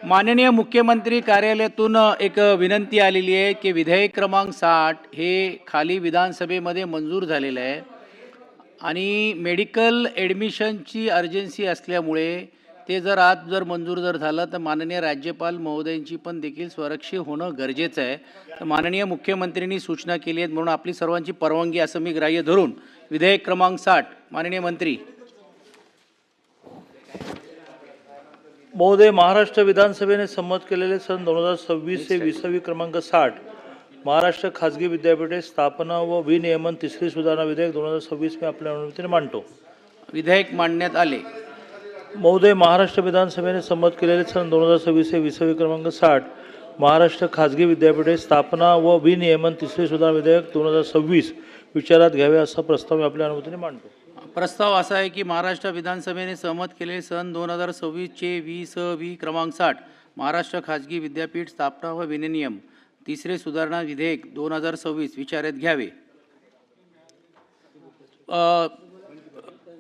माननीय मुख्यमंत्री कार्यालयातून एक विनंती आलेली आहे की विधेयक क्रमांक 60 हे खाली विधानसभेमध्ये मंजूर झालेलं आहे आणि मेडिकल ॲडमिशनची अर्जन्सी असल्यामुळे ते जर मंजूर झालं तर माननीय राज्यपाल महोदयांची पण देखील स्वाक्षरी होणं गरजेचं आहे. तर माननीय मुख्यमंत्र्यांनी सूचना केली आहेत म्हणून आपली सर्वांची परवानगी असं मी ग्राह्य धरून विधेयक क्रमांक 60 माननीय मंत्री. महोदय, महाराष्ट्र विधानसभेने संमत केलेले सन 2026 हे 20वी क्रमांक 60 महाराष्ट्र खाजगी विद्यापीठे स्थापना व विनियमन तिसरी सुधारणा विधेयक 2026 मी आपल्या अनुमतीने मांडतो. विधेयक मांडण्यात आले. महोदय, महाराष्ट्र विधानसभेने संमत केलेले सन 2026 हे 20वी क्रमांक 60 महाराष्ट्र खाजगी विद्यापीठे स्थापना व विनियमन तिसरी सुधारणा विधेयक 2026 विचारात घ्यावे असा प्रस्ताव मी आपल्या अनुमतीने मांडतो. प्रस्ताव असा आहे की महाराष्ट्र विधानसभेने सहमत केलेले सन 2026 चे 20वी क्रमांक 60 महाराष्ट्र खाजगी विद्यापीठ स्थापना व विनियम तिसरे सुधारणा विधेयक 2026 विचारात घ्यावे.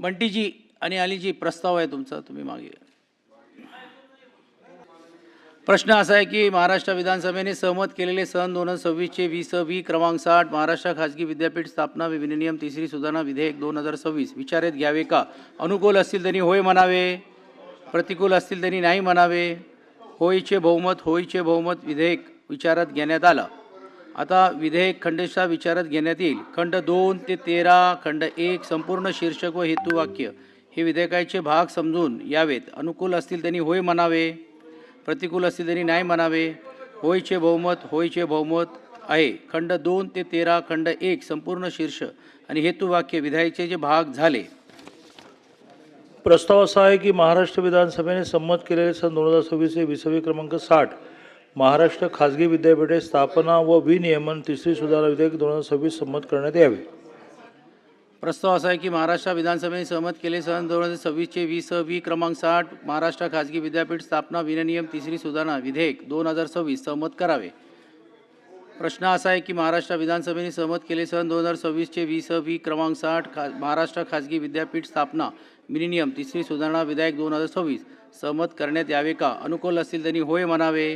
बंटीजी आणि अलीजी प्रस्ताव आहे तुमचा, तुम्ही मागे. प्रश्न असा आहे की महाराष्ट्र विधानसभेने सहमत केलेले सन 2026 चे 20वी क्रमांक 60 महाराष्ट्र खाजगी विद्यापीठ स्थापना व विनियम तिसरी सुधारणा विधेयक 2026 विचारात घ्यावे का? अनुकूल असतील त्यांनी होय म्हणावे, प्रतिकूल असतील त्यांनी नाही म्हणावे. होयचे बहुमत विधेयक विचारात घेण्यात आलं. आता विधेयक खंडशः विचारात घेण्यात येईल. खंड 2 ते 13 खंड 1 संपूर्ण शीर्षक व हेतुवाक्य हे विधेयकाचे भाग समजून यावेत. अनुकूल असतील त्यांनी होय म्हणावे, प्रतिकूल असतील त्यांनी नाही म्हणावे. होयचे बहुमत आहे. खंड 2 ते 13 खंड 1 संपूर्ण शीर्ष आणि हेतुवाक्य विधेयकाचे जे भाग झाले. प्रस्ताव असा आहे की महाराष्ट्र विधानसभेने संमत केलेले सन 2026 हे 20वी क्रमांक 60 महाराष्ट्र खाजगी विद्यापीठे स्थापना व विनियमन तिसरी सुधारणा विधेयक 2026 संमत करण्यात यावे. प्रस्ताव असा आहे की महाराष्ट्र विधानसभेने सहमत केले सन 2026 चे 20वी क्रमांक 60 महाराष्ट्र खाजगी विद्यापीठ स्थापना विनियम तिसरी सुधारणा विधेयक 2026 सहमत करावे. प्रश्न असा आहे की महाराष्ट्र विधानसभेने सहमत केले सन 2026 चे 20वी क्रमांक 60 महाराष्ट्र खाजगी विद्यापीठ स्थापना विनियम तिसरी सुधारणा विधेयक 2026 सहमत करण्यात यावे का? अनुकूल असतील त्यांनी होय म्हणावे,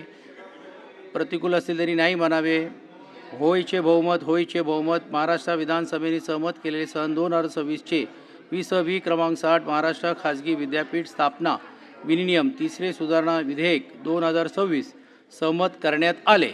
प्रतिकूल असतील त्यांनी नाही म्हणावे. होयचे बहुमत महाराष्ट्र विधानसभेने सहमत केलेले सन 2026 चे 20वी क्रमांक 60 महाराष्ट्र खाजगी विद्यापीठ स्थापना विनियम तिसरे सुधारणा विधेयक 2026 सहमत करण्यात आले.